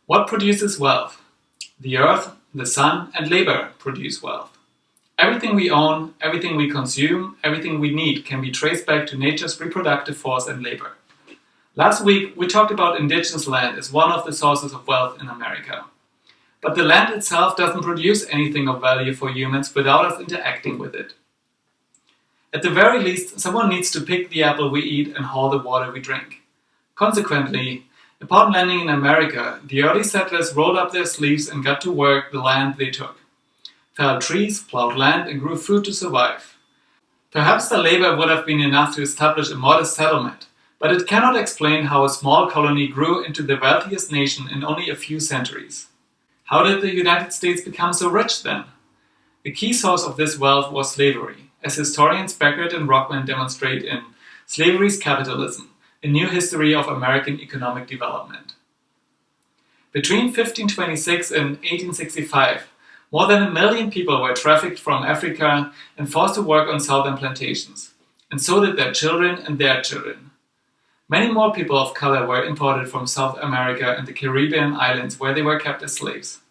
What produces wealth? The earth, the sun, and labor produce wealth. Everything we own, everything we consume, everything we need can be traced back to nature's reproductive force and labor. Last week, we talked about indigenous land as one of the sources of wealth in America. But the land itself doesn't produce anything of value for humans without us interacting with it. At the very least, someone needs to pick the apple we eat and haul the water we drink. Consequently, upon landing in America, the early settlers rolled up their sleeves and got to work the land they took. Felled trees, plowed land, and grew food to survive. Perhaps the labor would have been enough to establish a modest settlement, but it cannot explain how a small colony grew into the wealthiest nation in only a few centuries. How did the United States become so rich then? The key source of this wealth was slavery, as historians Beckett and Rockman demonstrate in Slavery's Capitalism, a New History of American Economic Development. Between 1526 and 1865, more than 1 million people were trafficked from Africa and forced to work on southern plantations, and so did their children and their children. Many more people of color were imported from South America and the Caribbean islands where they were kept as slaves.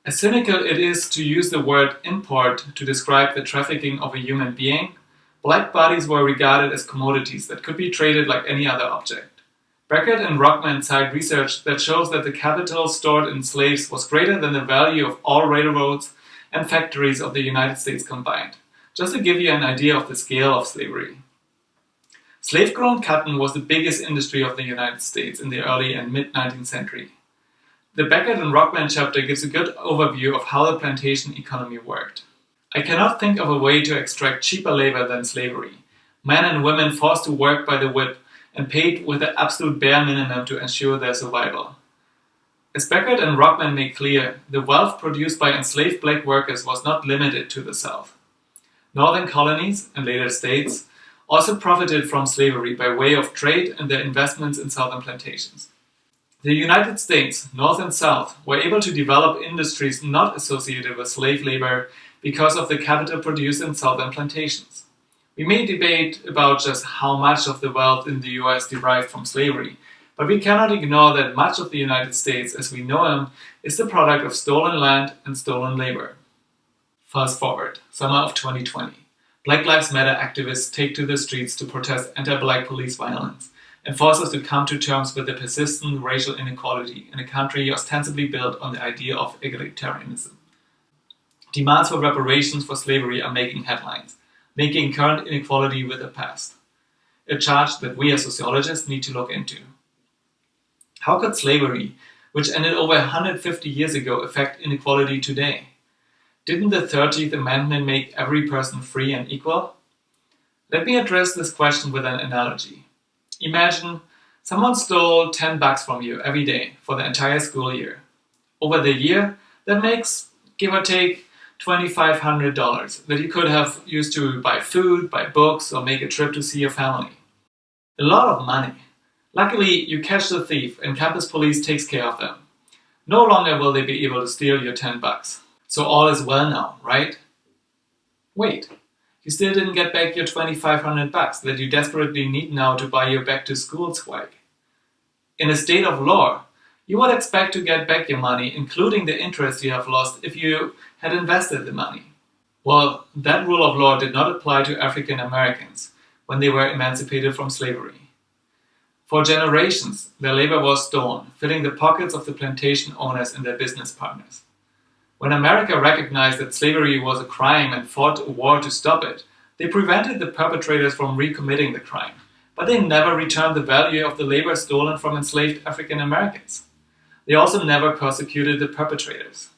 As cynical it is to use the word import to describe the trafficking of a human being, black bodies were regarded as commodities that could be traded like any other object. Beckett and Rockman cite research that shows that the capital stored in slaves was greater than the value of all railroads and factories of the United States combined, just to give you an idea of the scale of slavery. Slave-grown cotton was the biggest industry of the United States in the early and mid-19th century. The Beckett and Rockman chapter gives a good overview of how the plantation economy worked. I cannot think of a way to extract cheaper labor than slavery. Men and women forced to work by the whip and paid with the absolute bare minimum to ensure their survival. As Beckett and Rockman make clear, the wealth produced by enslaved black workers was not limited to the South. Northern colonies, and later states, also profited from slavery by way of trade and their investments in southern plantations. The United States, North and South, were able to develop industries not associated with slave labor because of the capital produced in southern plantations. We may debate about just how much of the wealth in the US derived from slavery, but we cannot ignore that much of the United States as we know him is the product of stolen land and stolen labor. Fast forward, summer of 2020. Black Lives Matter activists take to the streets to protest anti-black police violence and force us to come to terms with the persistent racial inequality in a country ostensibly built on the idea of egalitarianism. Demands for reparations for slavery are making headlines, linking current inequality with the past. A charge that we as sociologists need to look into. How could slavery, which ended over 150 years ago, affect inequality today? Didn't the 13th Amendment make every person free and equal? Let me address this question with an analogy. Imagine someone stole $10 from you every day for the entire school year. Over the year, that makes, give or take, $2,500 that you could have used to buy food, buy books, or make a trip to see your family. A lot of money. Luckily, you catch the thief and campus police takes care of them. No longer will they be able to steal your $10. So all is well now, right? Wait, you still didn't get back your $2,500 that you desperately need now to buy your back-to-school swag. In a state of law, you would expect to get back your money, including the interest you have lost if you had invested the money. Well, that rule of law did not apply to African Americans when they were emancipated from slavery. For generations, their labor was stolen, filling the pockets of the plantation owners and their business partners. When America recognized that slavery was a crime and fought a war to stop it, they prevented the perpetrators from recommitting the crime, but they never returned the value of the labor stolen from enslaved African Americans. They also never persecuted the perpetrators.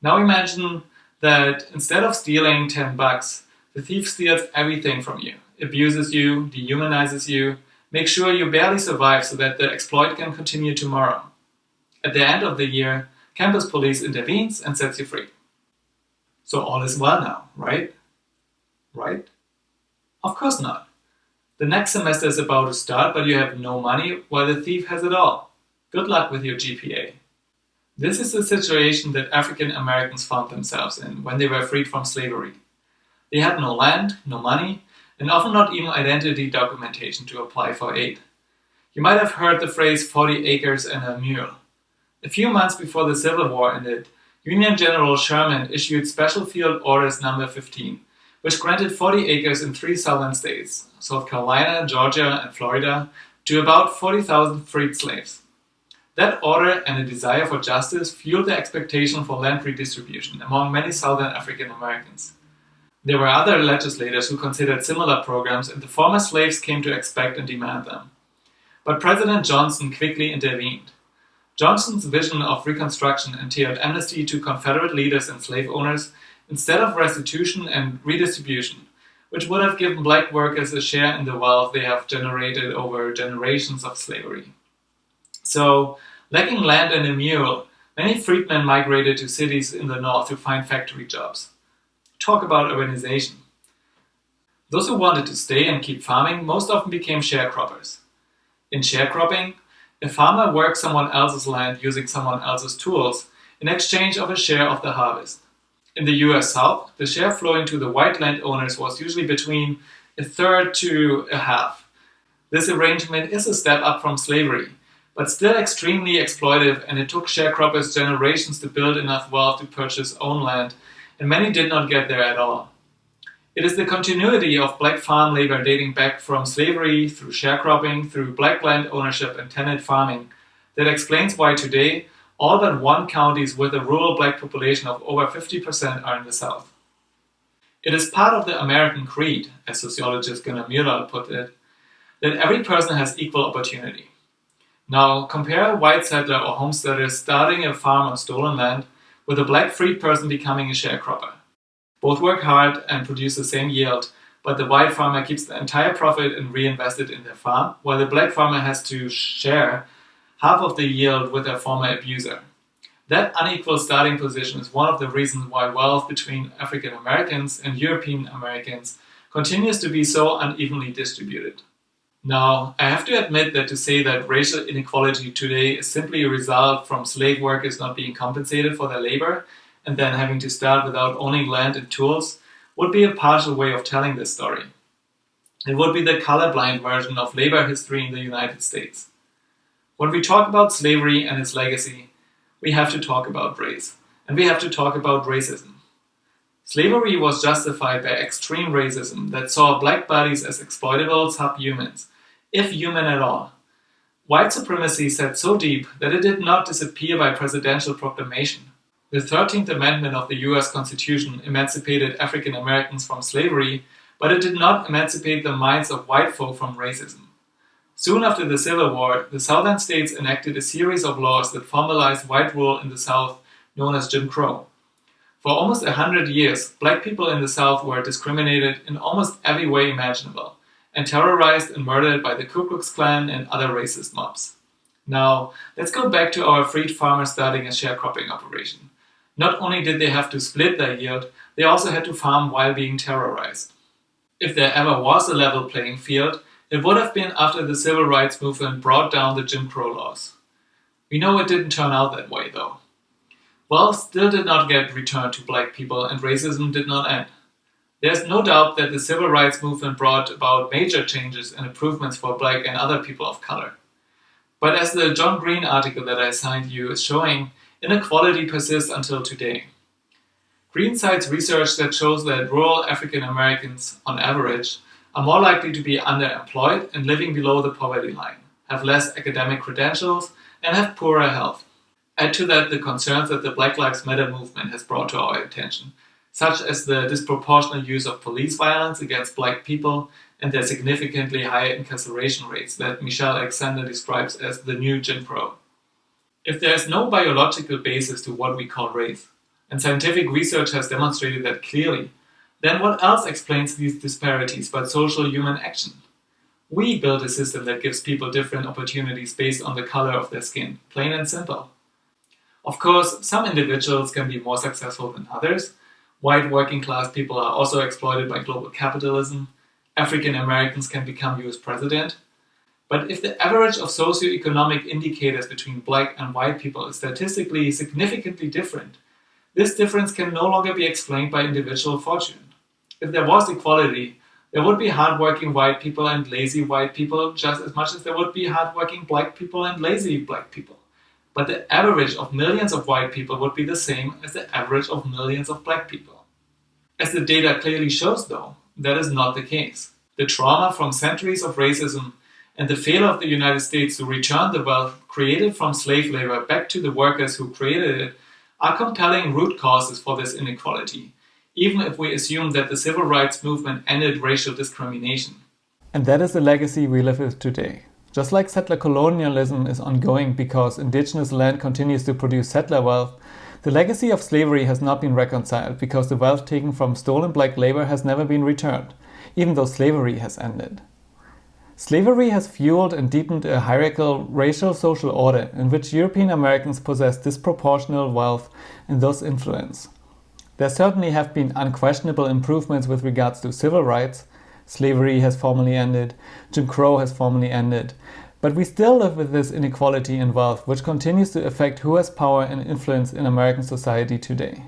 Now imagine that instead of stealing $10, the thief steals everything from you, abuses you, dehumanizes you, makes sure you barely survive so that the exploit can continue tomorrow. At the end of the year, campus police intervenes and sets you free. So all is well now, right? Right? Of course not. The next semester is about to start, but you have no money while the thief has it all. Good luck with your GPA. This is the situation that African Americans found themselves in when they were freed from slavery. They had no land, no money, and often not even identity documentation to apply for aid. You might have heard the phrase 40 acres and a mule. A few months before the Civil War ended, Union General Sherman issued Special Field Orders No. 15, which granted 40 acres in 3 southern states, South Carolina, Georgia, and Florida, to about 40,000 freed slaves. That order and a desire for justice fueled the expectation for land redistribution among many Southern African Americans. There were other legislators who considered similar programs, and the former slaves came to expect and demand them. But President Johnson quickly intervened. Johnson's vision of Reconstruction entailed amnesty to Confederate leaders and slave owners instead of restitution and redistribution, which would have given black workers a share in the wealth they have generated over generations of slavery. So, lacking land and a mule, many freedmen migrated to cities in the north to find factory jobs. Talk about urbanization. Those who wanted to stay and keep farming most often became sharecroppers. In sharecropping, a farmer works someone else's land using someone else's tools in exchange of a share of the harvest. In the US South, the share flowing to the white landowners was usually between a third to a half. This arrangement is a step up from slavery, but still extremely exploitive, and it took sharecroppers generations to build enough wealth to purchase own land, and many did not get there at all. It is the continuity of black farm labor dating back from slavery through sharecropping, through black land ownership and tenant farming that explains why today all but one counties with a rural black population of over 50% are in the South. It is part of the American creed, as sociologist Gunnar Myrdal put it, that every person has equal opportunity. Now compare a white settler or homesteader starting a farm on stolen land with a black freed person becoming a sharecropper. Both work hard and produce the same yield, but the white farmer keeps the entire profit and reinvests it in their farm, while the black farmer has to share half of the yield with their former abuser. That unequal starting position is one of the reasons why wealth between African Americans and European Americans continues to be so unevenly distributed. Now, I have to admit that to say that racial inequality today is simply a result from slave workers not being compensated for their labor and then having to start without owning land and tools would be a partial way of telling this story. It would be the colorblind version of labor history in the United States. When we talk about slavery and its legacy, we have to talk about race, and we have to talk about racism. Slavery was justified by extreme racism that saw black bodies as exploitable subhumans, if human at all. White supremacy sat so deep that it did not disappear by presidential proclamation. The 13th Amendment of the US Constitution emancipated African Americans from slavery, but it did not emancipate the minds of white folk from racism. Soon after the Civil War, the southern states enacted a series of laws that formalized white rule in the South, known as Jim Crow. For almost 100 years, black people in the South were discriminated in almost every way imaginable, and terrorized and murdered by the Ku Klux Klan and other racist mobs. Now, let's go back to our freed farmers starting a sharecropping operation. Not only did they have to split their yield, they also had to farm while being terrorized. If there ever was a level playing field, it would have been after the civil rights movement brought down the Jim Crow laws. We know it didn't turn out that way, though. Wealth still did not get returned to black people, and racism did not end. There's no doubt that the civil rights movement brought about major changes and improvements for black and other people of color. But as the John Green article that I assigned you is showing, inequality persists until today. Green cites research that shows that rural African Americans, on average, are more likely to be underemployed and living below the poverty line, have less academic credentials, and have poorer health. Add to that the concerns that the Black Lives Matter movement has brought to our attention, such as the disproportionate use of police violence against black people and their significantly higher incarceration rates that Michelle Alexander describes as the new Jim Crow. If there is no biological basis to what we call race, and scientific research has demonstrated that clearly, then what else explains these disparities but social human action? We build a system that gives people different opportunities based on the color of their skin, plain and simple. Of course, some individuals can be more successful than others. White working class people are also exploited by global capitalism. African Americans can become US president. But if the average of socioeconomic indicators between black and white people is statistically significantly different, this difference can no longer be explained by individual fortune. If there was equality, there would be hardworking white people and lazy white people just as much as there would be hardworking black people and lazy black people. but the average of millions of white people would be the same as the average of millions of black people. As the data clearly shows, though, that is not the case. The trauma from centuries of racism and the failure of the United States to return the wealth created from slave labor back to the workers who created it are compelling root causes for this inequality, even if we assume that the civil rights movement ended racial discrimination. And that is the legacy we live with today. Just like settler colonialism is ongoing because indigenous land continues to produce settler wealth, the legacy of slavery has not been reconciled because the wealth taken from stolen black labor has never been returned, even though slavery has ended. Slavery has fueled and deepened a hierarchical racial social order in which European Americans possess disproportional wealth and thus influence. There certainly have been unquestionable improvements with regards to civil rights. Slavery has formally ended, Jim Crow has formally ended, but we still live with this inequality in wealth which continues to affect who has power and influence in American society today.